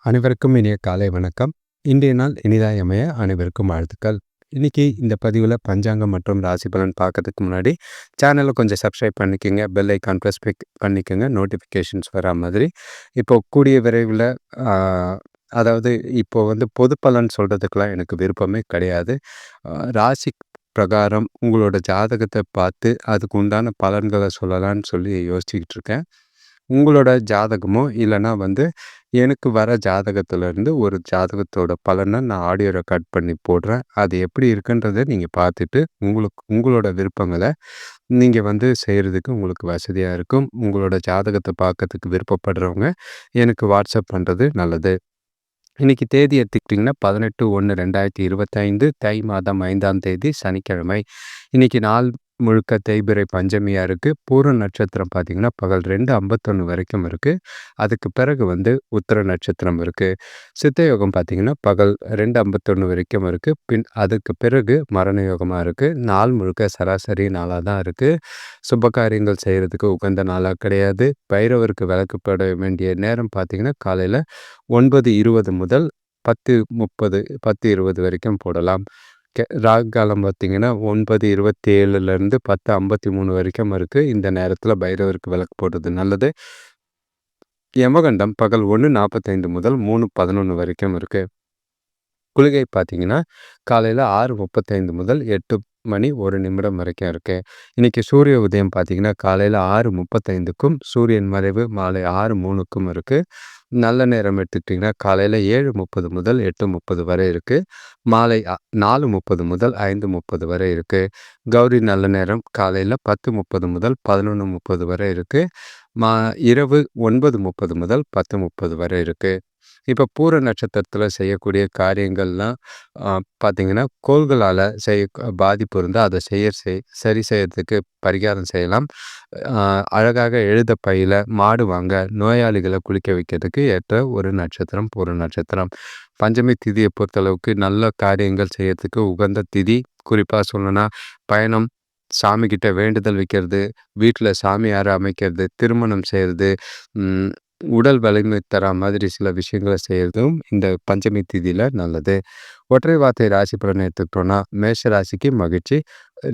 அனைவருக்கும் இனிய காலை வணக்கம். இன்றைய நாள் இனிதாய் அமைய அனைவருக்கும் வாழ்த்துக்கள். இன்னைக்கு இந்த பதிவில் பஞ்சாங்கம் மற்றும் ராசி பலன் பார்க்கறதுக்கு முன்னாடி சேனலை கொஞ்சம் சப்ஸ்கிரைப் பண்ணிக்கோங்க. பெல் ஐக்கான் ப்ரெஸ் பண்ணிக்கோங்க, நோட்டிஃபிகேஷன்ஸ் வரா மாதிரி. இப்போ கூடிய விரைவில் அதாவது இப்போ பொது பலன் சொல்கிறதுக்கெலாம் எனக்கு விருப்பமே கிடையாது. ராசி பிரகாரம் உங்களோட ஜாதகத்தை பார்த்து அதுக்கு உண்டான பலன்களை சொல்லலான்னு சொல்லி யோசிச்சுக்கிட்டு இருக்கேன். உங்களோட ஜாதகமோ இல்லைன்னா எனக்கு வர ஜாதகத்திலேருந்து ஒரு ஜாதகத்தோட பலனை நான் ஆடியோ ரெக்கார்ட் பண்ணி போடுறேன். அது எப்படி இருக்குன்றதை நீங்கள் பார்த்துட்டு உங்களோட விருப்பங்களை நீங்கள் செய்கிறதுக்கு உங்களுக்கு வசதியாக இருக்கும். உங்களோட ஜாதகத்தை பார்க்கறதுக்கு விருப்பப்படுறவங்க எனக்கு வாட்ஸ்அப் பண்ணுறது நல்லது. இன்றைக்கி தேதி எடுத்துக்கிட்டிங்கன்னா 18/1/2025 தை மாதம் 5ஆம் தேதி சனிக்கிழமை. இன்றைக்கி நாள் முழுக்க தேய்பிறை பஞ்சமியாக இருக்குது. பூர நட்சத்திரம் பார்த்திங்கன்னா பகல் 2:51 வரைக்கும் இருக்குது. அதுக்கு பிறகு உத்திர நட்சத்திரம் இருக்குது. சித்த யோகம் பார்த்திங்கன்னா பகல் 2:51 வரைக்கும் இருக்குது. பின் அதுக்கு பிறகு மரண யோகமாக இருக்குது. நாள் முழுக்க சராசரி நாளாக தான் இருக்குது. சுப காரியங்கள் செய்கிறதுக்கு உகந்த நாளாக கிடையாது. பைரவருக்கு விளக்கு போட வேண்டிய நேரம் பார்த்திங்கன்னா காலையில் 9:20 முதல் 10:20 வரைக்கும் போடலாம். ராகு காலம் பார்த்திங்கன்னா 9:27 10:53 வரைக்கும் இருக்குது. இந்த நேரத்தில் பைரவருக்கு விளக்கு போடுறது நல்லது. யமகண்டம் பகல் 1:45 முதல் 3:11 வரைக்கும் இருக்குது. குளிகை பார்த்திங்கன்னா காலையில் 6:35 முதல் 8 மணி 1 நிமிடம் வரைக்கும் இருக்குது. இன்றைக்கி சூரிய உதயம் பார்த்திங்கன்னா காலையில் 6:35க்கும் சூரியன் மறைவு மாலை 6:03க்கும் இருக்குது. நல்ல நேரம் எடுத்துக்கிட்டிங்கன்னா காலையில் 7:30 முதல் 8:30 வரை இருக்குது. மாலை 4:30 முதல் 5:30 வரை இருக்குது. கௌரி நல்ல நேரம் காலையில் 10:30 முதல் 11:30 வரை இருக்குது. இரவு 9:30 முதல் 10:30 வரை இருக்குது. இப்போ பூர நட்சத்திரத்தில் செய்யக்கூடிய காரியங்கள்லாம் பார்த்திங்கன்னா கோள்களால் பாதிப்பு இருந்தால் அதை சரி செய்யறதுக்கு பரிகாரம் செய்யலாம். அழகாக எழுத பையில் மாடு வாங்க, நோயாளிகளை குளிக்க வைக்கிறதுக்கு ஏற்ற ஒரு நட்சத்திரம் பூர நட்சத்திரம். பஞ்சமி திதியை பொறுத்தளவுக்கு நல்ல காரியங்கள் செய்யறதுக்கு உகந்த திதி. குறிப்பாக சொல்லணும்னா பயணம், சாமிக்கிட்ட வேண்டுதல் வைக்கிறது, வீட்டில் சாமியாரை அமைக்கிறது, திருமணம் செய்கிறது, உடல் வலிமை தரா மாதிரி சில விஷயங்களை செய்கிறதும் இந்த பஞ்சமி திதியில் நல்லது. ஒற்றை வார்த்தை ராசி பலனை எடுத்துக்கிட்டோன்னா மேஷ ராசிக்கு மகிழ்ச்சி,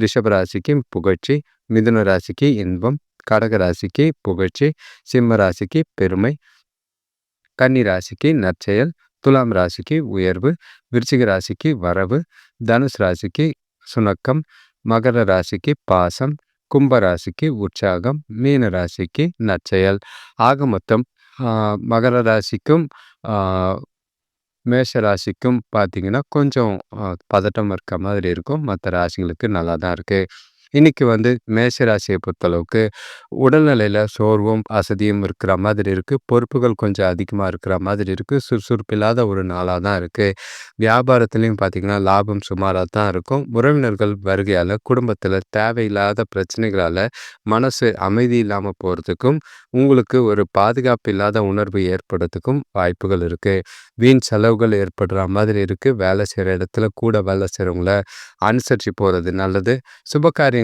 ரிஷப ராசிக்கு புகழ்ச்சி, மிதுன ராசிக்கு இன்பம், கடக ராசிக்கு புகழ்ச்சி, சிம்ம ராசிக்கு பெருமை, கன்னி ராசிக்கு நற்செயல், துலாம் ராசிக்கு உயர்வு, விருச்சிக ராசிக்கு வரவு, தனுஷ் ராசிக்கு சுணக்கம், மகர ராசிக்கு பாசம், கும்ப ராசிக்கு உற்சாகம், மீன ராசிக்கு நற்செயல். ஆக மொத்தம் மகர ராசிக்கும் மேஷ ராசிக்கும் பார்த்திங்கன்னா கொஞ்சம் பதட்டம் இருக்க மாதிரி இருக்கும். மற்ற ராசிகளுக்கு நல்லா தான் இருக்குது. இன்றைக்கி மேஷ ராசியை பொறுத்தளவுக்கு உடல்நிலையில் சோர்வும் அசதியும் இருக்கிற மாதிரி இருக்குது. பொறுப்புகள் கொஞ்சம் அதிகமாக இருக்கிற மாதிரி இருக்குது. சுறுசுறுப்பில்லாத ஒரு நாளாக தான் இருக்குது. வியாபாரத்துலேயும் பார்த்திங்கன்னா லாபம் சுமாராக தான் இருக்கும். உறவினர்கள் வருகையால் குடும்பத்தில் தேவையில்லாத பிரச்சனைகளால் மனசு அமைதி இல்லாமல் போகிறதுக்கும் உங்களுக்கு ஒரு பாதுகாப்பு இல்லாத உணர்வு ஏற்படுறதுக்கும் வாய்ப்புகள் இருக்குது. வீண் செலவுகள் ஏற்படுற மாதிரி இருக்குது. வேலை செய்கிற இடத்துல கூட வேலை செய்கிறவங்கள அனுசரித்து போகிறது நல்லது. சுப காரியங்களில்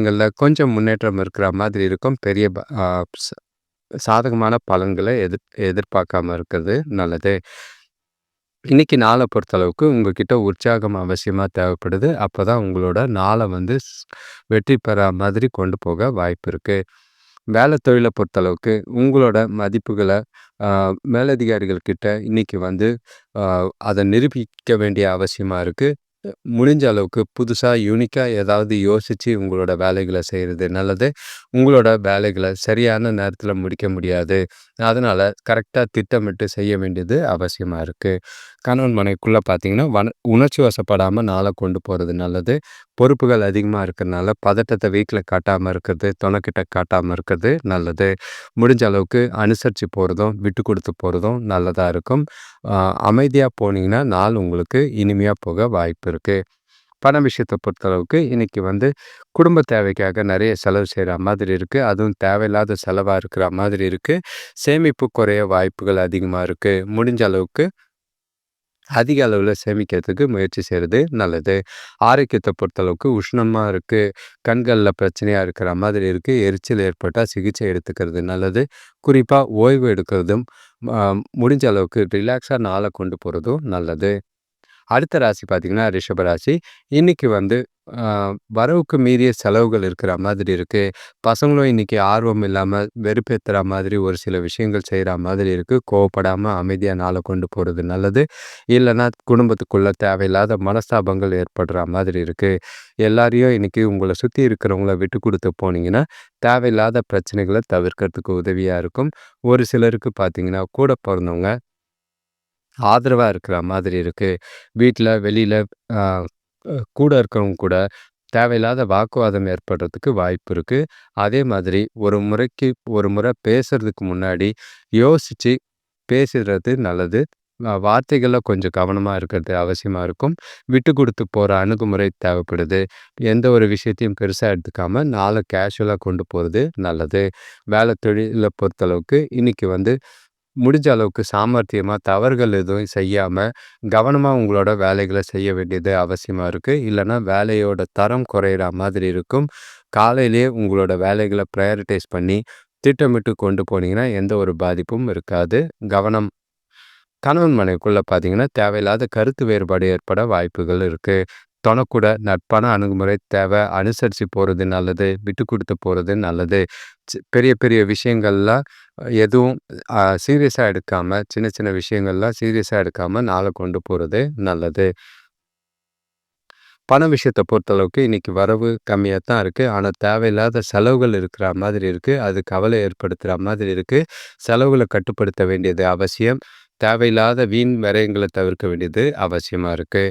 கொஞ்சம் முன்னேற்றம் இருக்கிற மாதிரி இருக்கும். பெரிய சாதகமான பலன்களை எதிர்பார்க்காம இருக்கிறது நல்லது. இன்றைக்கி நாளை பொறுத்தளவுக்கு உங்கள்கிட்ட உற்சாகம் அவசியமாக தேவைப்படுது. அப்போ தான் உங்களோட நாளை வெற்றி பெற மாதிரி கொண்டு போக வாய்ப்பு இருக்குது. வேலை தொழிலை பொறுத்தளவுக்கு உங்களோட மதிப்புகளை மேலதிகாரிகள்கிட்ட இன்றைக்கி அதை நிரூபிக்க வேண்டிய அவசியமாக இருக்குது. முடிஞ்ச அளவுக்கு புதுசாக யூனிக்காக ஏதாவது யோசித்து உங்களோட வேலைகளை செய்கிறது நல்லது. உங்களோட வேலைகளை சரியான நேரத்தில் முடிக்க முடியாது. அதனால் கரெக்டாக திட்டமிட்டு செய்ய வேண்டியது அவசியமாக இருக்குது. கணவன் மனைக்குள்ளே பார்த்திங்கன்னா உணர்ச்சி வசப்படாமல் நாளை கொண்டு போகிறது நல்லது. பொறுப்புகள் அதிகமாக இருக்கிறதுனால பதட்டத்தை வீட்டில் காட்டாமல் இருக்கிறது, துணைக்கிட்ட காட்டாமல் இருக்கிறது நல்லது. முடிஞ்ச அளவுக்கு அனுசரித்து போகிறதும் விட்டு கொடுத்து போகிறதும் நல்லதாக இருக்கும். அமைதியாக போனீங்கன்னா நாள் உங்களுக்கு இனிமையாக போக வாய்ப்பு இருக்குது. பண விஷயத்தை பொறுத்தளவுக்கு இன்றைக்கி குடும்ப தேவைக்காக நிறைய செலவு செய்கிற மாதிரி இருக்குது. அதுவும் தேவையில்லாத செலவாக இருக்கிற மாதிரி இருக்குது. சேமிப்பு குறைய வாய்ப்புகள் அதிகமாக இருக்குது. முடிஞ்ச அளவுக்கு அதிக அளவுல சேமிக்கிறதுக்கு முயற்சி செய்றது நல்லது. ஆரோக்கியத்த பொறுத்தளவுக்கு உஷ்ணமா இருக்கு, கண்கள்ல பிரச்சனையா இருக்கிற மாதிரி இருக்கு, எரிச்சல் ஏற்பட்டா சிகிச்சை எடுத்துக்கிறது நல்லது. குறிப்பா ஓய்வு எடுக்கிறதும், அ முடிஞ்ச அளவுக்கு ரிலாக்ஸா நாள கொண்டு போறதும் நல்லது. அடுத்த ராசி பார்த்தீங்கன்னா, ரிஷப ராசி. இன்னைக்கு வந்து அ வரவுக்கு மீறிய செலவுகள் இருக்கிற மாதிரி இருக்கு. பசங்களும் இன்னைக்கு ஆர்வம் இல்லாம வெறுப்பேத்துற மாதிரி ஒரு சில விஷயங்கள் செய்ற மாதிரி இருக்கு. கோவப்படாம அமைதியா நாள கொண்டு போறது நல்லது. இல்லன்னா குடும்பத்துக்குள்ள தேவையில்லாத மனஸ்தாபங்கள் ஏற்படுற மாதிரி இருக்கு. எல்லாரையும் இன்னைக்கு உங்கள சுத்தி இருக்கிறவங்கள விட்டு குடுத்து போனீங்கன்னா, தேவையில்லாத பிரச்சனைகள தவிர்க்கிறதுக்கு உதவியா இருக்கும். ஒரு சிலருக்கு பார்த்தீங்கன்னா, கூட பொறந்தவங்க ஆதரவா இருக்கிற மாதிரி இருக்கு. வீட்ல, வெளியில அ கூட இருக்கிறவங்க கூட தேவையில்லாத வாக்குவாதம் ஏற்படுறதுக்கு வாய்ப்பு இருக்கு. அதே மாதிரி ஒரு முறைக்கு ஒரு முறை பேசுறதுக்கு முன்னாடி யோசிச்சு பேசிறது நல்லது. வார்த்தைகள்ல கொஞ்சம் கவனமா இருக்கிறது அவசியமா இருக்கும். விட்டு குடுத்து போற அணுகுமுறை தேவைப்படுது. எந்த ஒரு விஷயத்தையும் பெருசா எடுத்துக்காம நாள கேஷுவலா கொண்டு போறது நல்லது. வேலை தொழில பொறுத்தளவுக்கு இன்னைக்கு வந்து முடிஞ்ச அளவுக்கு சாமர்த்தியமா தவறுகள் எதுவும் செய்யாம, கவனமா உங்களோட வேலைகள செய்ய வேண்டியது அவசியமா இருக்கு. இல்லன்னா வேலையோட தரம் குறையிற மாதிரி இருக்கும். காலையிலேயே உங்களோட வேலைகள பிரையாரிடைஸ் பண்ணி, திட்டமிட்டு கொண்டு போனீங்கன்னா, எந்த ஒரு பாதிப்பும் இருக்காது. கவனம் கணவன் மனைவிக்குள்ள பார்த்தீங்கன்னா, தேவையில்லாத கருத்து வேறுபாடு ஏற்பட வாய்ப்புகள் இருக்கு. தொணக்கூட நட்பான அணுகுமுறை தேவை. அனுசரிச்சு போறது நல்லது. விட்டு குடுத்து போறது நல்லது. பெரிய பெரிய விஷயங்கள்லாம் எதுவும் சீரியஸா எடுக்காம, சின்ன சின்ன விஷயங்கள்லாம் சீரியஸா எடுக்காம நாள கொண்டு போறது நல்லது. பண விஷயத்த பொறுத்தளவுக்கு இன்னைக்கு வரவு கம்மியா தான் இருக்கு. ஆனா தேவையில்லாத செலவுகள் இருக்கிற மாதிரி இருக்கு. அது கவலை ஏற்படுத்துற மாதிரி இருக்கு. செலவுகள கட்டுப்படுத்த வேண்டியது அவசியம். தேவையில்லாத வீண் விரயங்கள தவிர்க்க வேண்டியது அவசியமா இருக்கு.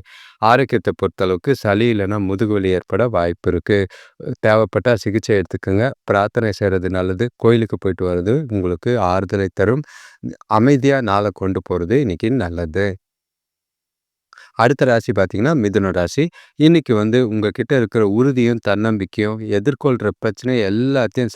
ஆரோக்கியத்த பொறுத்தளவுக்கு சளி இல்லன்னா முதுகு வலி ஏற்பட வாய்ப்பு இருக்கு. தேவைப்பட்டா சிகிச்சை எடுத்துக்கங்க. பிரார்த்தனை செய்றது நல்லது. கோயிலுக்கு போயிட்டு வர்றது உங்களுக்கு ஆறுதலை தரும். அமைதியா நாள கொண்டு போறது இன்னைக்கு நல்லது. அடுத்த ராசி பார்த்தீங்கன்னா, மிதுன ராசி. இன்னைக்கு வந்து உங்ககிட்ட இருக்கிற உறுதியும், தன்னம்பிக்கையும், எதிர்கொள்ற பிரச்சனை எல்லாத்தையும்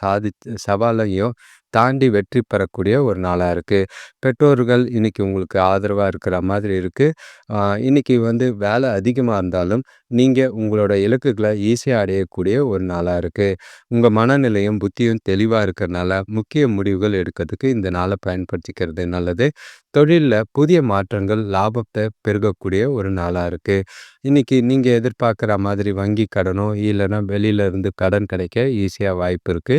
சவாலையும் தாண்டி வெற்றி பெறக்கூடிய ஒரு நாளா இருக்கு. பெற்றோர்கள் இன்னைக்கு உங்களுக்கு ஆதரவா இருக்கிற மாதிரி இருக்கு. அ இன்னைக்கு வந்து வேலை அதிகமா இருந்தாலும், நீங்க உங்களோட இலக்குகள ஈஸியா அடையக்கூடிய ஒரு நாளா இருக்கு. உங்க மனநிலையும், புத்தியும் தெளிவா இருக்கிறனால, முக்கிய முடிவுகள் எடுக்கிறதுக்கு இந்த நாள பயன்படுத்திக்கிறது நல்லது. தொழில்ல புதிய மாற்றங்கள் லாபத்தை பெருகக்கூடிய ஒரு நாளா இருக்கு. இன்னைக்கு நீங்க எதிர்பார்க்குற மாதிரி வங்கி கடனோ, இல்லன்னா வெளியில இருந்து கடன் கிடைக்க ஈஸியா வாய்ப்பு இருக்கு.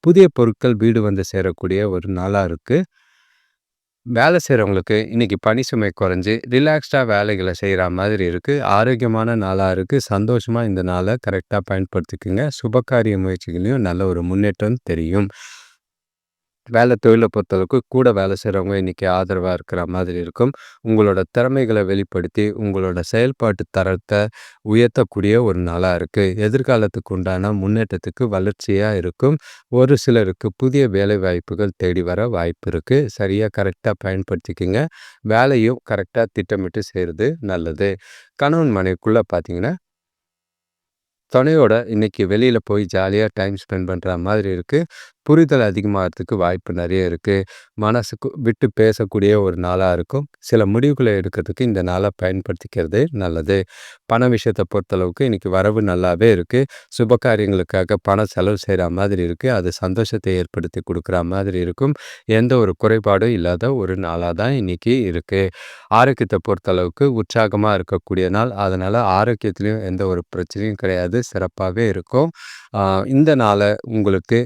புதிய பொருட்கள் வீடு வந்து சேரக்கூடிய ஒரு நாளா இருக்கு. வேலை செய்றவங்களுக்கு இன்னைக்கு பணி சுமை குறைஞ்சு, ரிலாக்ஸ்டா வேலைகள செய்ற மாதிரி இருக்கு. ஆரோக்கியமான நாளா இருக்கு. சந்தோஷமா இந்த நாள கரெக்ட்டா பயன்படுத்திக்கங்க. சுபகாரிய முயற்சிகளையும் நல்ல ஒரு முன்னேற்றம் தெரியும். வேலை தொழில பொறுத்தளவுக்கு கூட வேலை செய்றவங்க இன்னைக்கு ஆதரவா இருக்கிற மாதிரி இருக்கும். உங்களோட திறமைகள வெளிப்படுத்தி, உங்களோட செயல்பாட்டு தரத்த உயர்த்தக்கூடிய ஒரு நாளா இருக்கு. எதிர்காலத்துக்கு உண்டான முன்னேற்றத்துக்கு வளர்ச்சியா இருக்கும். ஒரு சிலருக்கு புதிய வேலைவாய்ப்புகள் தேடி வர வாய்ப்பு இருக்கு. சரியா கரெக்ட்டா பயன்படுத்திக்கங்க. வேலையும் கரெக்ட்டா திட்டமிட்டு செய்றது நல்லது. கணவன் மனைவிக்குள்ள பார்த்தீங்கன்னா துணையோட இன்னைக்கு வெளியில போய் ஜாலியா டைம் ஸ்பெண்ட் பண்ற மாதிரி இருக்கு. புரிதல் அதிகமாகறதுக்கு வாய்ப்பு நெறைய இருக்கு. மனசுக்கு விட்டு பேசக்கூடிய ஒரு நாளா இருக்கும். சில முடிவுகள எடுக்கிறதுக்கு இந்த நாள பயன்படுத்திக்கிறது நல்லது. பண விஷயத்த பொறுத்தளவுக்கு இன்னைக்கு வரவு நல்லாவே இருக்கு. சுப காரியங்களுக்காக பணம் செலவு செய்ற மாதிரி இருக்கு. அது சந்தோஷத்தை ஏற்படுத்தி குடுக்குற மாதிரி இருக்கும். எந்த ஒரு குறைபாடும் இல்லாத ஒரு நாளா தான் இன்னைக்கு இருக்கு. ஆரோக்கியத்த பொறுத்தளவுக்கு உற்சாகமா இருக்கக்கூடிய நாள். அதனால ஆரோக்கியத்திலயும் எந்த ஒரு பிரச்சனையும் கிடையாது. சிறப்பாவே இருக்கும். ஆ இந்த நாள உங்களுக்கு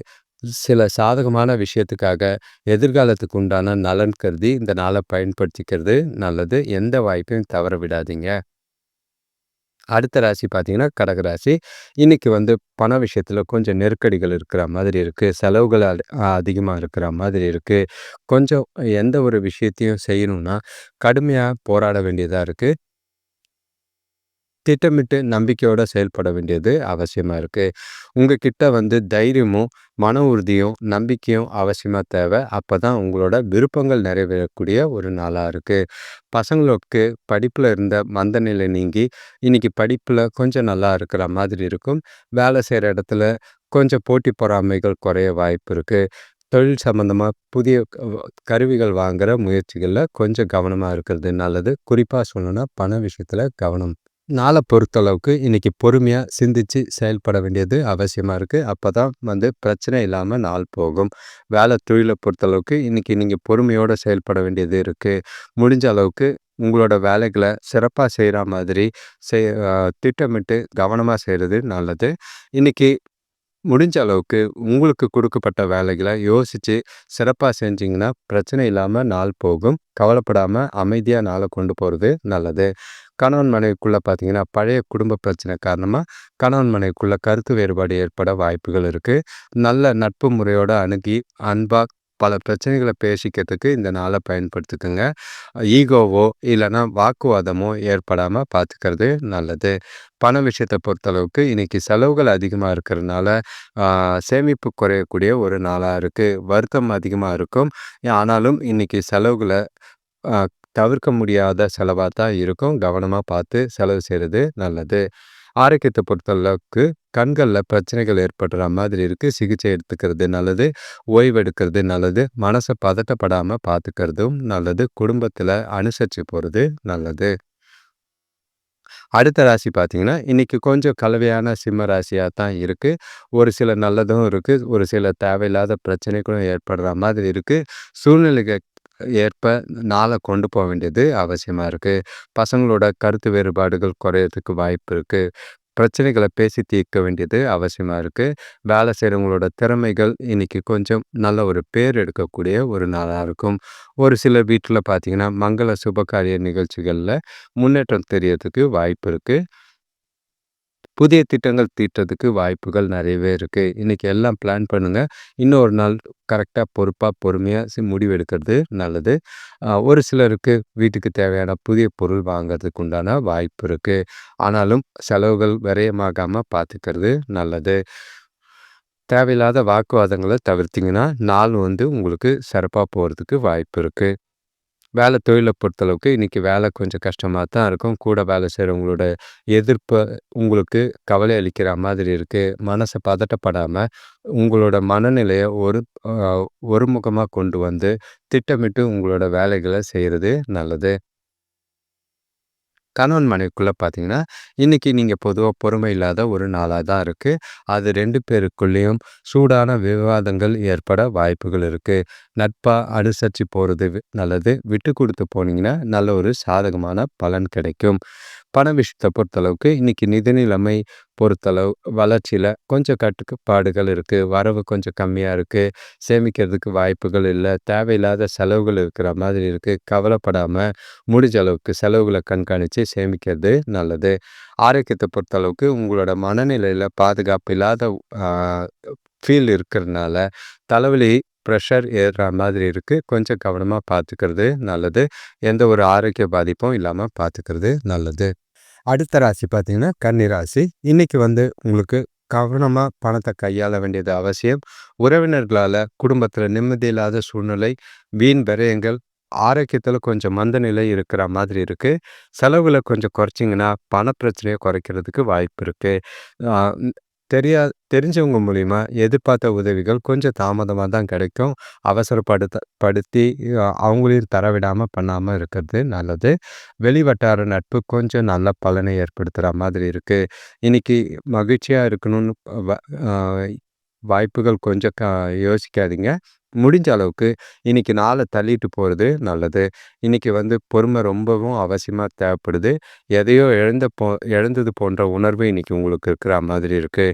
சில சாதகமான விஷயத்துக்காக எதிர்காலத்துக்கு உண்டான நலன் கருதி இந்த நாள பயன்படுத்திக்கிறது நல்லது. எந்த வாய்ப்பையும் தவற விடாதீங்க. அடுத்த ராசி பார்த்தீங்கன்னா, கடகராசி. இன்னைக்கு வந்து பண விஷயத்துல கொஞ்சம் நெருக்கடிகள் இருக்கிற மாதிரி இருக்கு. செலவுகள் அதிகமா இருக்கிற மாதிரி இருக்கு. கொஞ்சம் எந்த ஒரு விஷயத்தையும் செய்யணும்னா, கடுமையா போராட வேண்டியதா இருக்கு. திட்டமிட்டு நம்பிக்கையோட செயல்பட வேண்டியது அவசியமா இருக்கு. உங்ககிட்ட வந்து தைரியமும், மன உறுதியும், நம்பிக்கையும் அவசியமா தேவை. அப்பதான் உங்களோட விருப்பங்கள் நிறைவேறக்கூடிய ஒரு நாளா இருக்கு. பசங்களுக்கு படிப்புல இருந்த மந்தநிலை நீங்கி, இன்னைக்கு படிப்புல கொஞ்சம் நல்லா இருக்கிற மாதிரி இருக்கும். வேலை செய்ற இடத்துல கொஞ்சம் போட்டி பொறாமைகள் குறைய வாய்ப்பு இருக்கு. தொழில் சம்மந்தமா புதிய கருவிகள் வாங்குற முயற்சிகள்ல கொஞ்சம் கவனமா இருக்கிறது நல்லது. குறிப்பா சொல்லணும்னா, பண விஷயத்துல கவனம். நாள பொறுத்தளவுக்கு இன்னைக்கு பொறுமையா சிந்திச்சு செயல்பட வேண்டியது அவசியமா இருக்கு. அப்பதான் பிரச்சனை இல்லாம நாள் போகும். தொழில பொறுத்தளவுக்கு இன்னைக்கு நீங்க பொறுமையோட செயல்பட வேண்டியது இருக்கு. முடிஞ்ச அளவுக்கு உங்களோட வேலைகள சிறப்பா செய்ற மாதிரி செய் அ திட்டமிட்டு கவனமா செய்றது நல்லது. இன்னைக்கு முடிஞ்ச அளவுக்கு உங்களுக்கு குடுக்கப்பட்ட வேலைகள யோசிச்சு சிறப்பா செஞ்சீங்கன்னா, பிரச்சனை இல்லாம நாள் போகும். கவலைப்படாம அமைதியா நாள கொண்டு போறது நல்லது. கணவன் மனைவிக்குள்ள பார்த்தீங்கன்னா, பழைய குடும்ப பிரச்சனை காரணமா கணவன் மனைவிக்குள்ள கருத்து வேறுபாடு ஏற்பட வாய்ப்புகள் இருக்கு. நல்ல நட்பு முறையோட அணுகி, அன்பா பல பிரச்சனைகள பேசிக்கிறதுக்கு இந்த நாள பயன்படுத்திக்கங்க. ஈகோவோ இல்லன்னா வாக்குவாதமோ ஏற்படாம பார்த்துக்கிறது நல்லது. பண விஷயத்த பொறுத்தளவுக்கு இன்னைக்கு செலவுகள் அதிகமா இருக்கிறனால, ஆ சேமிப்பு குறையக்கூடிய ஒரு நாளா இருக்கு. வருத்தம் அதிகமா இருக்கும். ஆனாலும் இன்னைக்கு செலவுகள அ தவிர்க்க முடியாத செலவா தான் இருக்கும். கவனமா பார்த்து செலவு செய்றது நல்லது. ஆரோக்கியத்த பொறுத்தளவுக்கு கண்கள்ல பிரச்சனைகள் ஏற்படுற மாதிரி இருக்கு. சிகிச்சை எடுத்துக்கிறது நல்லது. ஓய்வு எடுக்கிறது நல்லது. மனச பதட்டப்படாம பார்த்துக்கிறதும் நல்லது. குடும்பத்தில அனுசரிச்சு போறது நல்லது. அடுத்த ராசி பார்த்தீங்கன்னா, இன்னைக்கு கொஞ்சம் கலவையான சிம்ம ராசியா தான் இருக்கு. ஒரு சில நல்லதும் இருக்கு. ஒரு சில தேவையில்லாத பிரச்சனைகளும் ஏற்படுற மாதிரி இருக்கு. சூழ்நிலைக்கு ஏற்ப நாள கொண்டு போ வேண்டியது அவசியமா இருக்கு. பசங்களோட கருத்து வேறுபாடுகள் குறையறதுக்கு வாய்ப்பு இருக்கு. பிரச்சனைகள பேசி தீர்க்க வேண்டியது அவசியமா இருக்கு. வேலை செய்றவங்களோட திறமைகள் இன்னைக்கு கொஞ்சம் நல்ல ஒரு பேர் எடுக்கக்கூடிய ஒரு நாளா இருக்கும். ஒரு சிலர் வீட்ல பார்த்தீங்கன்னா, மங்கள சுபகாரிய நிகழ்ச்சிகள்ல முன்னேற்றம் தெரியறதுக்கு வாய்ப்பு இருக்கு. புதிய திட்டங்கள் தீட்டுறதுக்கு வாய்ப்புகள் நிறையவே இருக்கு. இன்னைக்கு எல்லாம் பிளான் பண்ணுங்க. இன்னொரு நாள் கரெக்ட்டா, பொறுப்பா, பொறுமையா முடிவு எடுக்கிறது நல்லது. ஒரு சிலருக்கு வீட்டுக்கு தேவையான புதிய பொருள் வாங்குறதுக்கு உண்டான வாய்ப்பு இருக்கு. ஆனாலும் செலவுகள் விரயமாகாம பார்த்துக்கிறது நல்லது. தேவையில்லாத வாக்குவாதங்கள தவிர்த்தீங்கன்னா, நாள் உங்களுக்கு சிறப்பா போறதுக்கு வாய்ப்பு இருக்கு. தொழில பொறுத்தளவுக்கு இன்னைக்கு வேலை கொஞ்சம் கஷ்டமா தான் இருக்கும். கூட வேலை செய்றவங்களோட எதிர்ப்ப உங்களுக்கு கவலை அளிக்கிற மாதிரி இருக்கு. மனச பதட்டப்படாம, உங்களோட மனநிலைய அ ஒருமுகமா கொண்டு வந்து, திட்டமிட்டு உங்களோட வேலைகள செய்றது நல்லது. கணவன் மனைவிக்குள்ள பார்த்தீங்கன்னா, இன்னைக்கு நீங்க பொதுவா பொறுமை இல்லாத ஒரு நாளா தான் இருக்கு. அது 2 பேருக்குள்ளேயும் சூடான விவாதங்கள் ஏற்பட வாய்ப்புகள் இருக்கு. நட்பா அனுசரிச்சு போறது நல்லது. விட்டு குடுத்து போனீங்கன்னா, நல்ல ஒரு சாதகமான பலன் கிடைக்கும். பண விஷயத்த பொறுத்தளவுக்கு இன்னைக்கு நிதி நிலைமை பொறுத்தளவு வளர்ச்சியில கொஞ்சம் கட்டுப்பாடுகள் இருக்கு. வரவு கொஞ்சம் கம்மியா இருக்கு. சேமிக்கிறதுக்கு வாய்ப்புகள் இல்ல. தேவையில்லாத செலவுகள் இருக்கிற மாதிரி இருக்கு. கவலைப்படாம முடிஞ்ச அளவுக்கு செலவுகள கண்காணிச்சு சேமிக்கிறது நல்லது. ஆரோக்கியத்த பொறுத்தளவுக்கு உங்களோட மனநிலையில பாதுகாப்பு இல்லாத ஆ ஃபீல் இருக்கிறனால, தலைவலி, பிரஷர் ஏறுற மாதிரி இருக்கு. கொஞ்சம் கவனமா பார்த்துக்கிறது நல்லது. எந்த ஒரு ஆரோக்கிய பாதிப்பும் இல்லாம பார்த்துக்கிறது நல்லது. அடுத்த ராசி பார்த்தீங்கன்னா, கன்னி ராசி. இன்னைக்கு உங்களுக்கு கவனமா பணத்த கையாள வேண்டியது அவசியம். உறவினர்களால குடும்பத்தில நிம்மதி இல்லாத சூழ்நிலை, வீண் விரயங்கள், ஆரோக்கியத்தில கொஞ்சம் மந்த நிலை இருக்கிற மாதிரி இருக்கு. செலவுகள கொஞ்சம் குறைச்சீங்கன்னா, பண பிரச்சனைய குறைக்கிறதுக்கு வாய்ப்பு இருக்கு. ஆ ம் தெரியா தெரிஞ்சவங்க மூலியமா எதிர்பார்த்த உதவிகள் கொஞ்சம் தாமதமா தான் கிடைக்கும். படுத்தி அவங்களையும் தரவிடாம பண்ணாம இருக்கிறது நல்லது. வெளிவட்டார நட்பு கொஞ்சம் நல்ல பலனை ஏற்படுத்துற மாதிரி இருக்கு. இன்னைக்கு மகிழ்ச்சியா இருக்கணும்னு வ அ வாய்ப்புகள் கொஞ்சம் யோசிக்காதீங்க. முடிஞ்ச அளவுக்கு இன்னைக்கு நாள தள்ளிட்டு போறது நல்லது. இன்னைக்கு பொறுமை ரொம்பவும் அவசியமா தேவைப்படுது. எதையோ இழந்தது போன்ற உணர்வு இன்னைக்கு உங்களுக்கு இருக்கிற மாதிரி இருக்கு.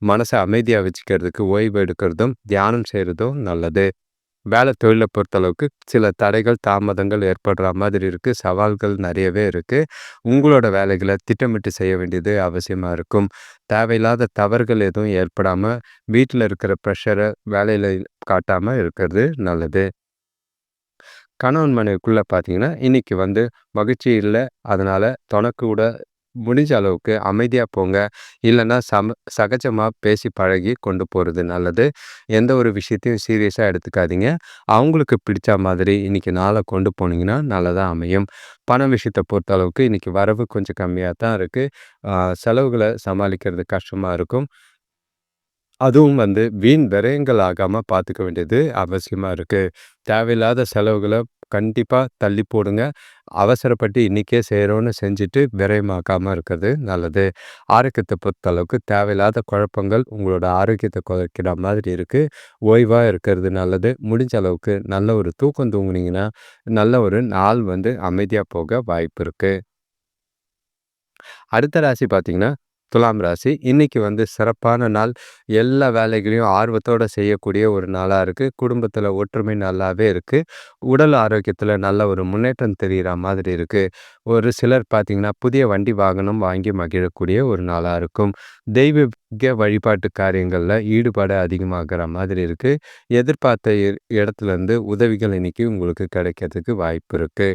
மனச அமைதியா வச்சுக்கிறதுக்கு ஓய்வு எடுக்கிறதும், தியானம் செய்றதும் நல்லது. தொழில பொறுத்தளவுக்கு சில தடைகள், தாமதங்கள் ஏற்படுற மாதிரி இருக்கு. சவால்கள் நெறையவே இருக்கு. உங்களோட வேலைகள திட்டமிட்டு செய்ய வேண்டியது அவசியமா இருக்கும். தேவையில்லாத தவறுகள் எதுவும் ஏற்படாம, வீட்ல இருக்கிற பிரஷர வேலையில காட்டாம இருக்கிறது நல்லது. கணவன் மனைவிக்குள்ள பார்த்தீங்கன்னா, இன்னைக்கு மகிழ்ச்சி இல்ல. அதனால கூட முடிஞ்ச அளவுக்கு அமைதியா போங்க. இல்லன்னா சகஜமா பேசி பழகி கொண்டு போறது நல்லது. எந்த ஒரு விஷயத்தையும் சீரியஸா எடுத்துக்காதீங்க. அவங்களுக்கு பிடிச்ச மாதிரி இன்னைக்கு நாள கொண்டு போனீங்கன்னா, நல்லதா அமையும். பண விஷயத்த பொறுத்த அளவுக்கு இன்னைக்கு வரவு கொஞ்சம் கம்மியா தான் இருக்கு. செலவுகள சமாளிக்கிறது கஷ்டமா இருக்கும். அதுவும் வீண் விரயங்கள் ஆகாம பார்த்துக்க வேண்டியது அவசியமா இருக்கு. தேவையில்லாத செலவுகள கண்டிப்பா தள்ளி போடுங்க. அவசரப்பட்டு இன்னைக்கே செய்றோம்னு செஞ்சுட்டு விரயமாக்காம இருக்கிறது நல்லது. ஆரோக்கியத்த பொறுத்தளவுக்கு தேவையில்லாத குழப்பங்கள் உங்களோட ஆரோக்கியத்த குறைக்கிற மாதிரி இருக்கு. ஓய்வா இருக்கிறது நல்லது. முடிஞ்ச அளவுக்கு நல்ல ஒரு தூக்கம் தூங்குனீங்கன்னா, நல்ல ஒரு நாள் அமைதியா போக வாய்ப்பு இருக்கு. அடுத்த ராசி பார்த்தீங்கன்னா, துலாம் ராசி. இன்னைக்கு சிறப்பான நாள். எல்லா வேலைகளையும் ஆர்வத்தோட செய்யக்கூடிய ஒரு நாளா இருக்கு. குடும்பத்தில ஒற்றுமை நல்லாவே இருக்கு. உடல் ஆரோக்கியத்தில நல்ல ஒரு முன்னேற்றம் தெரியிற மாதிரி இருக்கு. ஒரு சிலர் பார்த்தீங்கன்னா, புதிய வண்டி வாகனம் வாங்கி மகிழக்கூடிய ஒரு நாளா இருக்கும். தெய்வீக வழிபாட்டு காரியங்கள்ல ஈடுபாடு அதிகமாகுற மாதிரி இருக்கு. எதிர்பார்த்த இடத்துலருந்து உதவிகள் இன்னைக்கு உங்களுக்கு கிடைக்கிறதுக்கு வாய்ப்பு இருக்கு.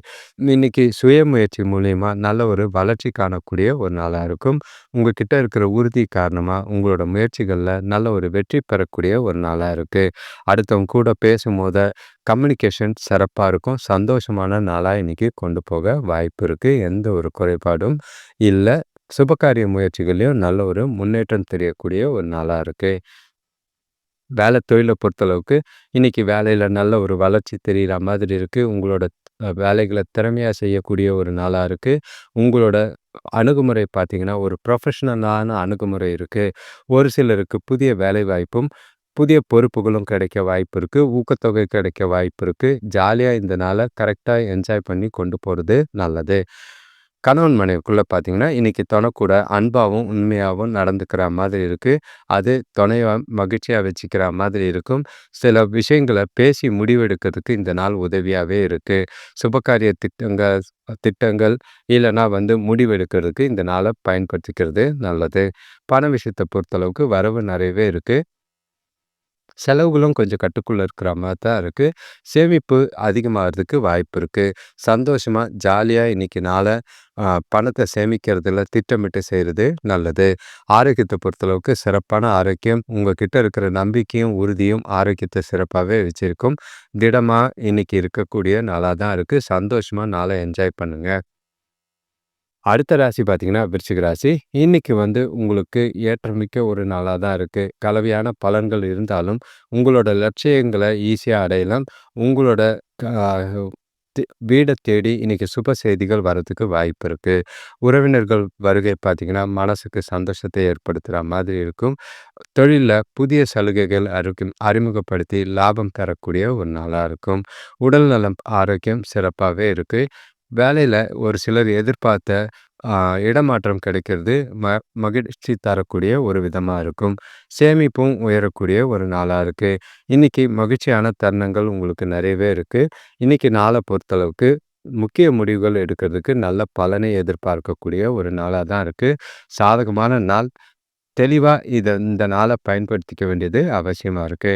இன்னைக்கு சுயமுயற்சி மூலியமா நல்ல ஒரு வளர்ச்சி காணக்கூடிய ஒரு நாளா இருக்கும். உங்ககிட்ட இருக்கிற உறுதி காரணமா உங்களோட முயற்சிகள்ல நல்ல ஒரு வெற்றி பெறக்கூடிய ஒரு நாளா இருக்கு. அடுத்தவங்க கூட பேசும்போது கம்யூனிகேஷன் சிறப்பா இருக்கும். சந்தோஷமான நாளா இன்னைக்கு கொண்டு போக வாய்ப்பு இருக்கு. எந்த ஒரு குறைபாடும் இல்ல. சுபகாரிய முயற்சிகள்லயும் நல்ல ஒரு முன்னேற்றம் தெரியக்கூடிய ஒரு நாளா இருக்கு. வேலை தொழில பொறுத்தளவுக்கு, இன்னைக்கு வேலையில நல்ல ஒரு வளர்ச்சி தெரியிற மாதிரி இருக்கு. உங்களோட வேலைகள திறமையா செய்யக்கூடிய ஒரு நாளா இருக்கு. உங்களோட அணுகுமுறை பார்த்தீங்கன்னா, ஒரு ப்ரொஃபஷனலான அணுகுமுறை இருக்கு. ஒரு சிலருக்கு புதிய வேலைவாய்ப்பும், புதிய பொறுப்புகளும் கிடைக்க வாய்ப்பு இருக்கு. ஊக்கத்தொகை கிடைக்க வாய்ப்பு இருக்கு. ஜாலியா இந்த நாள கரெக்ட்டா என்ஜாய் பண்ணி கொண்டு போறது நல்லது. கணவன் மனைவிக்குள்ள பார்த்தீங்கன்னா, இன்னைக்கு தொண கூட அன்பாவும், உண்மையாவும் நடந்துக்கிற மாதிரி இருக்கு. அது துணைய மகிழ்ச்சியா வச்சுக்கிற மாதிரி இருக்கும். சில விஷயங்கள பேசி முடிவெடுக்கிறதுக்கு இந்த நாள் உதவியாவே இருக்கு. சுபகாரிய திட்டங்கள் இல்லன்னா முடிவெடுக்கிறதுக்கு இந்த நாள பயன்படுத்திக்கிறது நல்லது. பண விஷயத்த பொறுத்தளவுக்கு வரவு நிறையவே இருக்கு. செலவுகளும் கொஞ்சம் கட்டுக்குள்ள இருக்கிற மாரி தான் இருக்கு. சேமிப்பு அதிகமாகறதுக்கு வாய்ப்பு இருக்கு. சந்தோஷமா, ஜாலியா இன்னைக்கு நாள பணத்த சேமிக்கிறதுல திட்டமிட்டு செய்றது நல்லது. ஆரோக்கியத்த பொறுத்தளவுக்கு சிறப்பான ஆரோக்கியம். உங்க கிட்ட இருக்கிற நம்பிக்கையும், உறுதியும் ஆரோக்கியத்த சிறப்பாவே வச்சிருக்கும். திடமா இன்னைக்கு இருக்கக்கூடிய நாளா தான் இருக்கு. சந்தோஷமா நாள என்ஜாய் பண்ணுங்க. அடுத்த ராசி பார்த்தீங்கன்னா, விருச்சிக ராசி. இன்னைக்கு உங்களுக்கு ஏற்றமிக்க ஒரு நாளா தான் இருக்கு. கலவையான பலன்கள் இருந்தாலும், உங்களோட லட்சியங்கள ஈஸியா அடையலாம். உங்களோட க தி வீட தேடி இன்னைக்கு சுப செய்திகள் வரதுக்கு வாய்ப்பு இருக்கு. உறவினர்கள் வருகை பார்த்தீங்கன்னா, மனசுக்கு சந்தோஷத்தை ஏற்படுத்துற மாதிரி இருக்கும். தொழில்ல புதிய சலுகைகள் அறிமுகப்படுத்தி லாபம் தரக்கூடிய ஒரு நாளா இருக்கும். உடல் நலம், ஆரோக்கியம் சிறப்பாவே இருக்கு. வேலையில ஒரு சிலர் எதிர்பார்த்த ஆ இடமாற்றம் கிடைக்கிறது மகிழ்ச்சி தரக்கூடிய ஒரு விதமா இருக்கும். சேமிப்பும் உயரக்கூடிய ஒரு நாளா இருக்கு. இன்னைக்கு மகிழ்ச்சியான தருணங்கள் உங்களுக்கு நிறையவே இருக்கு. இன்னைக்கு நாள பொறுத்தளவுக்கு முக்கிய முடிவுகள் எடுக்கிறதுக்கு நல்ல பலனை எதிர்பார்க்கக்கூடிய ஒரு நாளா தான் இருக்கு. சாதகமான நாள். தெளிவா இந்த நாள பயன்படுத்திக்க வேண்டியது அவசியமா இருக்கு.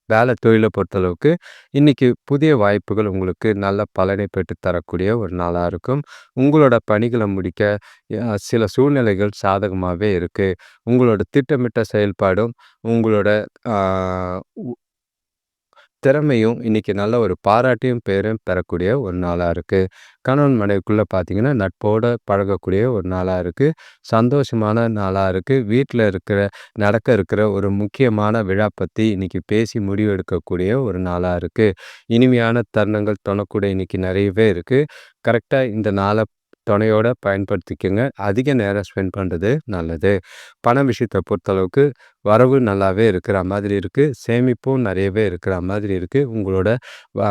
வேலை தொழில பொறுத்தளவுக்கு, இன்னைக்கு புதிய வாய்ப்புகள் உங்களுக்கு நல்ல பலனை பெற்றுத் தரக்கூடிய ஒரு நாளா இருக்கும். உங்களோட பணிகள முடிக்க சில சூழ்நிலைகள் சாதகமாவே இருக்கு. உங்களோட திட்டமிட்ட செயல்பாடும், உங்களோட ஆ உ திறமையும் இன்னைக்கு நல்ல ஒரு பாராட்டையும், பேரையும் பெறக்கூடிய ஒரு நாளா இருக்கு. கணவன் மனைவிக்குள்ள பார்த்தீங்கன்னா, நட்போட பழகக்கூடிய ஒரு நாளா இருக்கு. சந்தோஷமான நாளா இருக்கு. வீட்ல நடக்க இருக்கிற ஒரு முக்கியமான விழா பத்தி இன்னைக்கு பேசி முடிவெடுக்கக்கூடிய ஒரு நாளா இருக்கு. இனிமையான தருணங்கள் தொணக்கூட இன்னைக்கு நிறையவே இருக்கு. கரெக்ட்டா இந்த நாள துணையோட பயன்படுத்திக்கங்க. அதிக நேரம் ஸ்பெண்ட் பண்றது நல்லது. பண விஷயத்த பொறுத்தளவுக்கு வரவு நல்லாவே இருக்கிற மாதிரி இருக்கு. சேமிப்பும் நிறையவே இருக்கிற மாதிரி இருக்கு. உங்களோட வ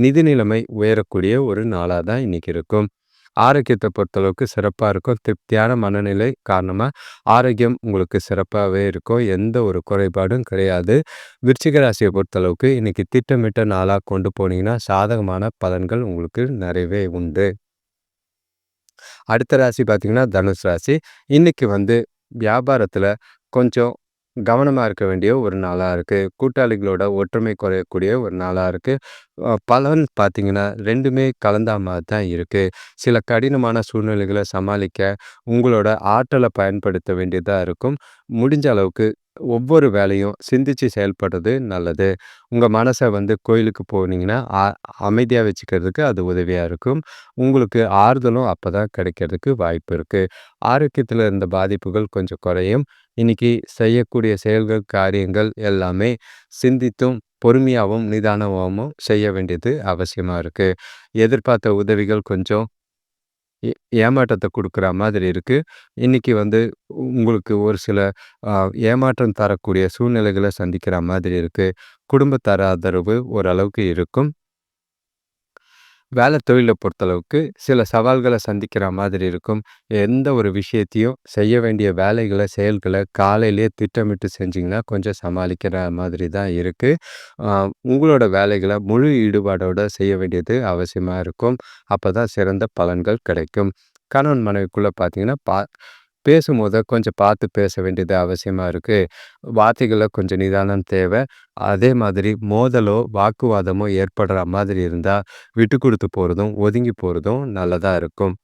நிதி நிலைமை உயரக்கூடிய ஒரு நாளா தான் இன்னைக்கு இருக்கும். ஆரோக்கியத்த பொறுத்தளவுக்கு சிறப்பா இருக்கும். திருப்தியான மனநிலை காரணமா ஆரோக்கியம் உங்களுக்கு சிறப்பாவே இருக்கும். எந்த ஒரு குறைபாடும் கிடையாது. விருச்சிக ராசிய பொறுத்தளவுக்கு இன்னைக்கு திட்டமிட்ட நாளா கொண்டு போனீங்கன்னா, சாதகமான பலன்கள் உங்களுக்கு நிறையவே உண்டு. அடுத்த ராசி பார்த்தீங்கன்னா, தனுசு ராசி. இன்னைக்கு வியாபாரத்தில கொஞ்சம் கவனமா இருக்க வேண்டிய ஒரு நாளா இருக்கு. கூட்டாளிகளோட ஒற்றுமை குறையக்கூடிய ஒரு நாளா இருக்கு. பலன் பார்த்தீங்கன்னா, 2மே கலந்தா மாரி தான் இருக்கு. சில கடினமான சூழ்நிலைகள சமாளிக்க உங்களோட ஆற்றல பயன்படுத்த வேண்டியதா இருக்கும். முடிஞ்ச அளவுக்கு ஒவ்வொரு வேலையும் சிந்திச்சு செயல்படுறது நல்லது. உங்க மனச கோயிலுக்கு போனீங்கன்னா, அமைதியா வச்சுக்கிறதுக்கு அது உதவியா இருக்கும். உங்களுக்கு ஆறுதலும் அப்பதான் கிடைக்கிறதுக்கு வாய்ப்பு இருக்கு. ஆரோக்கியத்துல இருந்த பாதிப்புகள் கொஞ்சம் குறையும். இன்னைக்கு செய்யக்கூடிய செயல்கள், காரியங்கள் எல்லாமே சிந்தித்தும், பொறுமையாவும், நிதானமாவும் செய்ய வேண்டியது அவசியமா இருக்கு. எதிர்பார்த்த உதவிகள் கொஞ்சம் ஏ ஏமாற்றத்த குடுக்குற மாதிரி இருக்கு. இன்னைக்கு உங்களுக்கு ஒரு சில அ ஏமாற்றம் தரக்கூடிய சூழ்நிலைகள சந்திக்கிற மாதிரி இருக்கு. குடும்பத்தார் ஆதரவு ஓரளவுக்கு இருக்கும். வேலை தொழில பொறுத்தளவுக்கு சில சவால்கள சந்திக்கிற மாதிரி இருக்கும். எந்த ஒரு விஷயத்தையும் செய்ய வேண்டிய வேலைகள, செயல்கள காலையிலேயே திட்டமிட்டு செஞ்சீங்கன்னா, கொஞ்சம் சமாளிக்கிற மாதிரி தான் இருக்கு. அ உங்களோட வேலைகள முழு ஈடுபாடோட செய்ய வேண்டியது அவசியமா இருக்கும். அப்பதான் சிறந்த பலன்கள் கிடைக்கும். கணவன் மனைவிக்குள்ள பார்த்தீங்கன்னா, பேசும்போது கொஞ்சம் பார்த்து பேச வேண்டியது அவசியமா இருக்கு. வார்த்தைகள்ல கொஞ்சம் நிதானம் தேவை. அதே மாதிரி மோதலோ, வாக்குவாதமோ ஏற்படுற மாதிரி இருந்தா, விட்டு குடுத்து போறதும், ஒதுங்கி போறதும் நல்லதா இருக்கும்.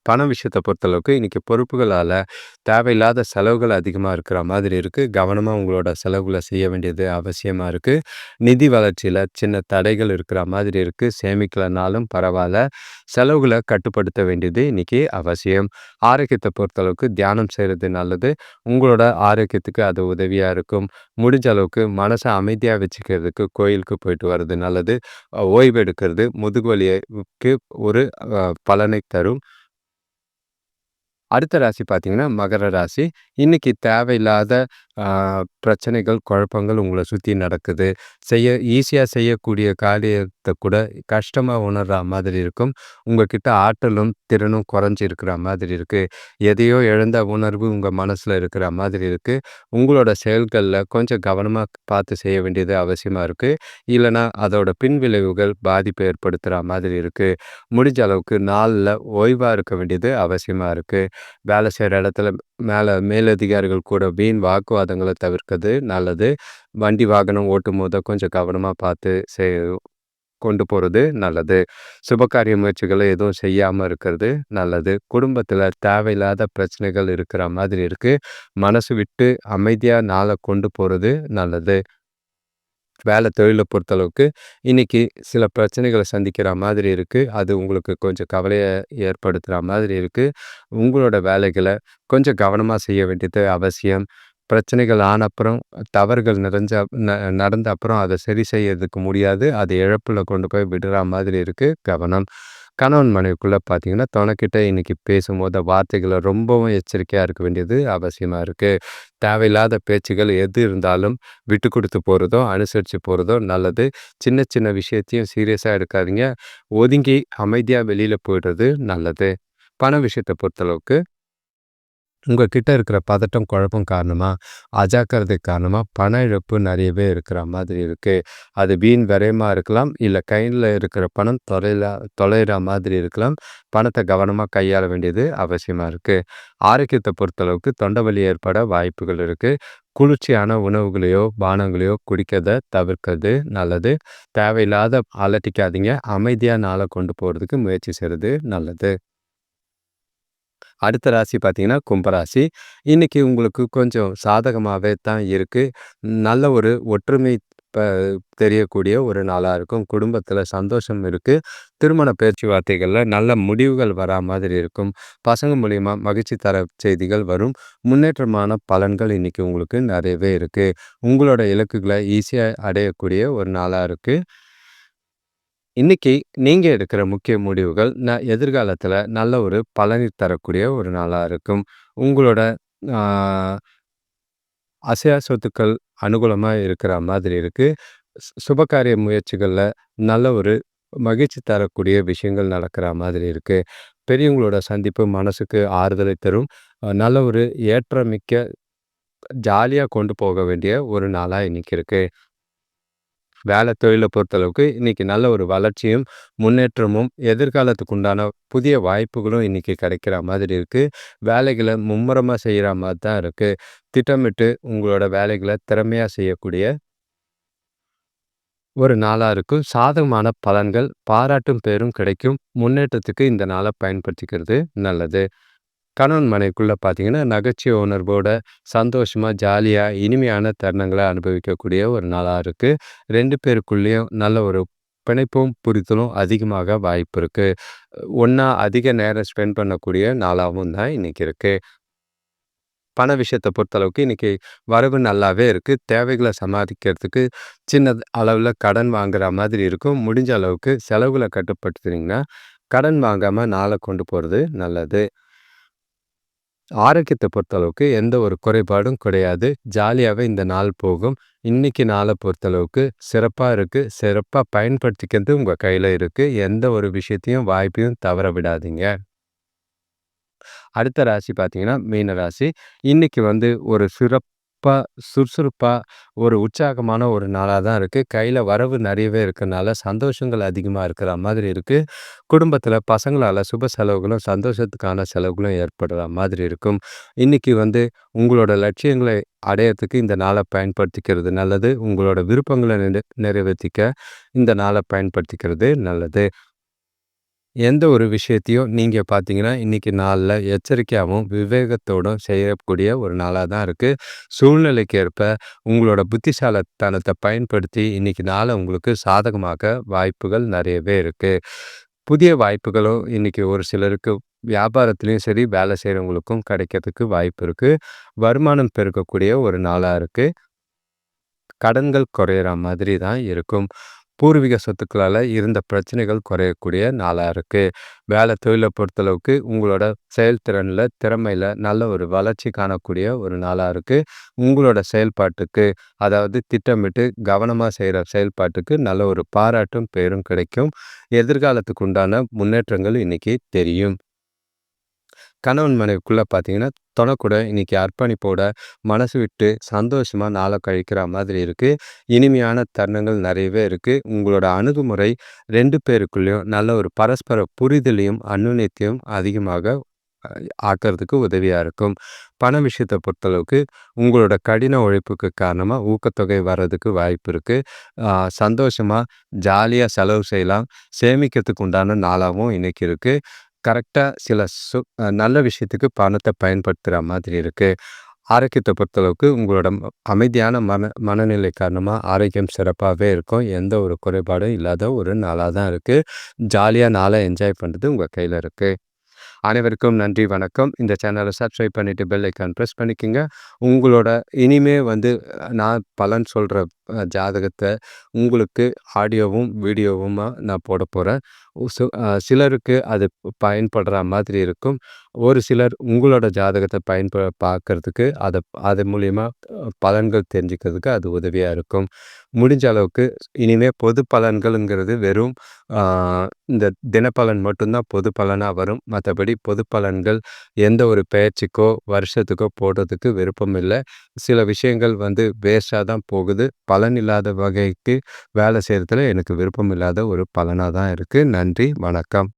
பண விஷயத்த பொறுத்தளவுக்கு இன்னைக்கு பொறுப்புகளால தேவையில்லாத செலவுகள் அதிகமா இருக்கிற மாதிரி இருக்கு. கவனமா உங்களோட செலவுகள செய்ய வேண்டியது அவசியமா இருக்கு. நிதி வளர்ச்சியில சின்ன தடைகள் இருக்கிற மாதிரி இருக்கு. சேமிக்கலனாலும் பரவால்ல. செலவுகள கட்டுப்படுத்த வேண்டியது இன்னைக்கு அவசியம். ஆரோக்கியத்த பொறுத்தளவுக்கு தியானம் செய்றது நல்லது. உங்களோட ஆரோக்கியத்துக்கு அது உதவியா இருக்கும். முடிஞ்ச அளவுக்கு மனச அமைதியா வச்சுக்கிறதுக்கு கோயிலுக்கு போயிட்டு வர்றது நல்லது. ஓய்வு எடுக்கிறது முதுகு வலிக்கு ஒரு பலனை தரும். அடுத்த ராசி பார்த்தீங்கன்னா, மகர ராசி. இன்னைக்கு தேவையில்லாத ஆ பிரச்சனைகள், குழப்பங்கள் உங்கள சுத்தி நடக்குது. ஈஸியா செய்யக்கூடிய காரியத்த கூட கஷ்டமா உணர்ற மாதிரி இருக்கும். உங்ககிட்ட ஆற்றலும், திறனும் குறைஞ்சு இருக்கிற மாதிரி இருக்கு. எதையோ இழந்த உணர்வு உங்க மனசுல இருக்கிற மாதிரி இருக்கு. உங்களோட செயல்கள்ல கொஞ்சம் கவனமா பார்த்து செய்ய வேண்டியது அவசியமா இருக்கு. இல்லன்னா அதோட பின்விளைவுகள் பாதிப்பை ஏற்படுத்துற மாதிரி இருக்கு. முடிஞ்ச அளவுக்கு நாள்ல ஓய்வா இருக்க வேண்டியது அவசியமா இருக்கு. வேலை செய்ற இடத்துல மேலதிகாரிகள் கூட வீண் வாக்குவாதங்கள தவிர்க்கிறது நல்லது. வண்டி, வாகனம் ஓட்டும்போது கொஞ்சம் கவனமா பார்த்து கொண்டு போறது நல்லது. சுபகாரிய முயற்சிகள எதுவும் செய்யாம இருக்கிறது நல்லது. குடும்பத்தில தேவையில்லாத பிரச்சனைகள் இருக்கிற மாதிரி இருக்கு. மனசு விட்டு அமைதியா நாள கொண்டு போறது நல்லது. வேலை தொழில பொறுத்தளவுக்கு, இன்னைக்கு சில பிரச்சனைகள சந்திக்கிற மாதிரி இருக்கு. அது உங்களுக்கு கொஞ்சம் கவலைய ஏற்படுத்துற மாதிரி இருக்கு. உங்களோட வேலைகள கொஞ்சம் கவனமா செய்ய வேண்டியது அவசியம். பிரச்சனைகள் ஆன அப்புறம், தவறுகள் நிறைஞ்ச ந நடந்த அப்புறம் அத சரி செய்யறதுக்கு முடியாது. அது இழப்புல கொண்டு போய் விடுற மாதிரி இருக்கு. கவனம். கணவன் மனைவிக்குள்ள பார்த்தீங்கன்னா, தொணைக்கிட்ட இன்னைக்கு பேசும்போது வார்த்தைகள ரொம்பவும் எச்சரிக்கையா இருக்க வேண்டியது அவசியமா இருக்கு. தேவையில்லாத பேச்சுகள் எது இருந்தாலும் விட்டு குடுத்து போறதோ, அனுசரிச்சு போறதோ நல்லது. சின்ன சின்ன விஷயத்தையும் சீரியஸா எடுக்காதீங்க. ஒதுங்கி அமைதியா வெளியில போயிடுறது நல்லது. பண விஷயத்த பொறுத்தளவுக்கு உங்க கிட்ட இருக்கிற பதட்டம், குழப்பம் காரணமா, அஜாக்கிரதை காரணமா பண இழப்பு நெறையவே இருக்கிற மாதிரி இருக்கு. அது வீண் விரயமா இருக்கலாம். இல்ல கையில இருக்கிற பணம் தொலையிற மாதிரி இருக்கலாம். பணத்த கவனமா கையாள வேண்டியது அவசியமா இருக்கு. ஆரோக்கியத்த பொறுத்தளவுக்கு தொண்டை வலி ஏற்பட வாய்ப்புகள் இருக்கு. குளிர்ச்சியான உணவுகளையோ, பானங்களையோ குடிக்கிறத தவிர்க்கிறது நல்லது. தேவையில்லாத அலட்டிக்காதீங்க. அமைதியா நாள கொண்டு போறதுக்கு முயற்சி செய்றது நல்லது. அடுத்த ராசி பார்த்தீங்கன்னா, கும்பராசி. இன்னைக்கு உங்களுக்கு கொஞ்சம் சாதகமாவே தான் இருக்கு. நல்ல ஒரு ஒற்றுமை ப தெரியக்கூடிய ஒரு நாளா இருக்கும். குடும்பத்தில சந்தோஷம் இருக்கு. திருமண பேச்சுவார்த்தைகள்ல நல்ல முடிவுகள் வரா மாதிரி இருக்கும். பசங்க மூலியமா மகிழ்ச்சி தர செய்திகள் வரும். முன்னேற்றமான பலன்கள் இன்னைக்கு உங்களுக்கு நிறையவே இருக்கு. உங்களோட இலக்குகள ஈஸியா அடையக்கூடிய ஒரு நாளா இருக்கு. இன்னைக்கு நீங்க எடுக்கிற முக்கிய முடிவுகள் எதிர்காலத்துல நல்ல ஒரு பலனை தரக்கூடிய ஒரு நாளா இருக்கும். உங்களோட ஆ அசையா சொத்துக்கள் அனுகூலமா இருக்கிற மாதிரி இருக்கு. சுபகாரிய முயற்சிகள்ல நல்ல ஒரு மகிழ்ச்சி தரக்கூடிய விஷயங்கள் நடக்கிற மாதிரி இருக்கு. பெரியவங்களோட சந்திப்பு மனசுக்கு ஆறுதலை தரும். நல்ல ஒரு ஏற்றமிக்க ஜாலியா கொண்டு போக வேண்டிய ஒரு நாளா இன்னைக்கு இருக்கு. வேலை தொழில பொறுத்தளவுக்கு இன்னைக்கு நல்ல ஒரு வளர்ச்சியும், முன்னேற்றமும், எதிர்காலத்துக்கு உண்டான புதிய வாய்ப்புகளும் இன்னைக்கு கிடைக்கிற மாதிரி இருக்கு. வேலைகள மும்முரமா செய்ற மாரி தான் இருக்கு. திட்டமிட்டு உங்களோட வேலைகள திறமையா செய்யக்கூடிய ஒரு நாளா இருக்கும். சாதகமான பலன்கள், பாராட்டும் பேரும் கிடைக்கும். முன்னேற்றத்துக்கு இந்த நாள பயன்படுத்திக்கிறது நல்லது. கணவன் மனைவிக்குள்ள பார்த்தீங்கன்னா, நகைச்சுவை உணர்வோட சந்தோஷமா, ஜாலியா, இனிமையான தருணங்கள அனுபவிக்கக்கூடிய ஒரு நாளா இருக்கு. 2 பேருக்குள்ளேயும் நல்ல ஒரு பிணைப்பும், புரிதலும் அதிகமாக வாய்ப்பு இருக்கு. ஒண்ணா அதிக நேரம் ஸ்பெண்ட் பண்ணக்கூடிய நாளாவும் தான் இன்னைக்கு இருக்கு. பண விஷயத்த பொறுத்தளவுக்கு இன்னைக்கு வரவு நல்லாவே இருக்கு. தேவைகள சமாளிக்கிறதுக்கு சின்ன அளவுல கடன் வாங்குற மாதிரி இருக்கும். முடிஞ்ச அளவுக்கு செலவுகள கட்டுப்படுத்துனீங்கன்னா, கடன் வாங்காம நாள கொண்டு போறது நல்லது. ஆரோக்கியத்த பொறுத்தளவுக்கு எந்த ஒரு குறைபாடும் கிடையாது. ஜாலியாவே இந்த நாள் போகும். இன்னைக்கு நாள பொறுத்தளவுக்கு சிறப்பா இருக்கு. சிறப்பா பயன்படுத்திக்கிறது உங்க கையில இருக்கு. எந்த ஒரு விஷயத்தையும், வாய்ப்பையும் தவற விடாதீங்க. அடுத்த ராசி பார்த்தீங்கன்னா, மீன ராசி. இன்னைக்கு ஒரு சிறப்பா, சுறுசுறுப்பா, ஒரு உற்சாகமான ஒரு நாளா தான் இருக்கு. கையில வரவு நெறையவே இருக்கனால சந்தோஷங்கள் அதிகமா இருக்கிற மாதிரி இருக்கு. குடும்பத்தில பசங்களால சுப செலவுகளும், சந்தோஷத்துக்கான செலவுகளும் ஏற்படுற மாதிரி இருக்கும். இன்னைக்கு உங்களோட லட்சியங்களை அடையறதுக்கு இந்த நாள பயன்படுத்திக்கிறது நல்லது. உங்களோட விருப்பங்கள நிறைவேத்திக்க இந்த நாள பயன்படுத்திக்கிறது நல்லது. எந்த ஒரு விஷயத்தையும் நீங்க பார்த்தீங்கன்னா, இன்னைக்கு நாள்ல எச்சரிக்கையாவும், விவேகத்தோடும் செய்யக்கூடிய ஒரு நாளா தான் இருக்கு. சூழ்நிலைக்கு ஏற்ப உங்களோட புத்திசாலித்தனத்த பயன்படுத்தி, இன்னைக்கு நாள உங்களுக்கு சாதகமாக்க வாய்ப்புகள் நெறையவே இருக்கு. புதிய வாய்ப்புகளும் இன்னைக்கு ஒரு சிலருக்கு வியாபாரத்திலயும் சரி, வேலை செய்றவங்களுக்கும் கிடைக்கிறதுக்கு வாய்ப்பு இருக்கு. வருமானம் பெருக்கக்கூடிய ஒரு நாளா இருக்கு. கடன்கள் குறையிற மாதிரி தான் இருக்கும். பூர்வீக சொத்துக்களால இருந்த பிரச்சனைகள் குறையக்கூடிய நாளா இருக்கு. வேலை தொழில பொறுத்தளவுக்கு உங்களோட செயல்திறன்ல, திறமையில நல்ல ஒரு வளர்ச்சி காணக்கூடிய ஒரு நாளா இருக்கு. உங்களோட செயல்பாட்டுக்கு, அதாவது திட்டமிட்டு கவனமா செய்ற செயல்பாட்டுக்கு நல்ல ஒரு பாராட்டும், பேரும் கிடைக்கும். எதிர்காலத்துக்கு உண்டான முன்னேற்றங்கள் இன்னைக்கு தெரியும். கணவன் மனைவிக்குள்ள பார்த்தீங்கன்னா, தொணக்கூட இன்னைக்கு அர்ப்பணிப்போட, மனசு விட்டு சந்தோஷமா நாள கழிக்கிற மாதிரி இருக்கு. இனிமையான தருணங்கள் நெறையவே இருக்கு. உங்களோட அணுகுமுறை 2 பேருக்குள்ளயும் நல்ல ஒரு பரஸ்பர புரிதலையும், அந்யோன்யத்தையும் அதிகமாக அ ஆக்கறதுக்கு உதவியா இருக்கும். பண விஷயத்த பொறுத்தளவுக்கு, உங்களோட கடின உழைப்புக்கு காரணமா ஊக்கத்தொகை வர்றதுக்கு வாய்ப்பு இருக்கு. அ சந்தோஷமா, ஜாலியா செலவு செய்யலாம். சேமிக்கிறதுக்கு உண்டான நாளாவும் இன்னைக்கு இருக்கு. கரெக்ட்டா சில நல்ல விஷயத்துக்கு பணத்த பயன்படுத்துற மாதிரி இருக்கு. ஆரோக்கியத்த பொறுத்தளவுக்கு உங்களோட அமைதியான மனநிலை காரணமா ஆரோக்கியம் சிறப்பாவே இருக்கும். எந்த ஒரு குறைபாடும் இல்லாத ஒரு நாளா தான் இருக்கு. ஜாலியா நாள என்ஜாய் பண்றது உங்க கையில இருக்கு. அனைவருக்கும் நன்றி, வணக்கம். இந்த சேனல சப்ஸ்கிரைப் பண்ணிட்டு பெல் ஐக்கான் பிரஸ் பண்ணிக்கங்க. உங்களோட இனிமே நான் பலன் சொல்ற ஜாதகத்த உங்களுக்கு ஆடியோவும், வீடியோவுமா நான் போடப்போறேன். சிலருக்கு அது பயன்படுற மாதிரி இருக்கும். ஒரு சிலர் உங்களோட ஜாதகத்த பார்க்கறதுக்கு அது மூலியமா பலன்கள் தெரிஞ்சுக்கிறதுக்கு அது உதவியா இருக்கும். முடிஞ்ச அளவுக்கு இனிமே பொது பலன்கள்ங்கிறது வெறும் ஆ இந்த தினப்பலன் மட்டும் தான் பொது பலனா வரும். மத்தபடி பொது பலன்கள் எந்த ஒரு பெயர்ச்சிக்கோ, வருஷத்துக்கோ போடுறதுக்கு விருப்பம் இல்ல. சில விஷயங்கள் வேஸ்ட்டா தான் போகுது. பலன் இல்லாத வகைக்கு வேலை செய்றதுல எனக்கு விருப்பம் இல்லாத ஒரு பலனா தான் இருக்கு. நன்றி, வணக்கம்.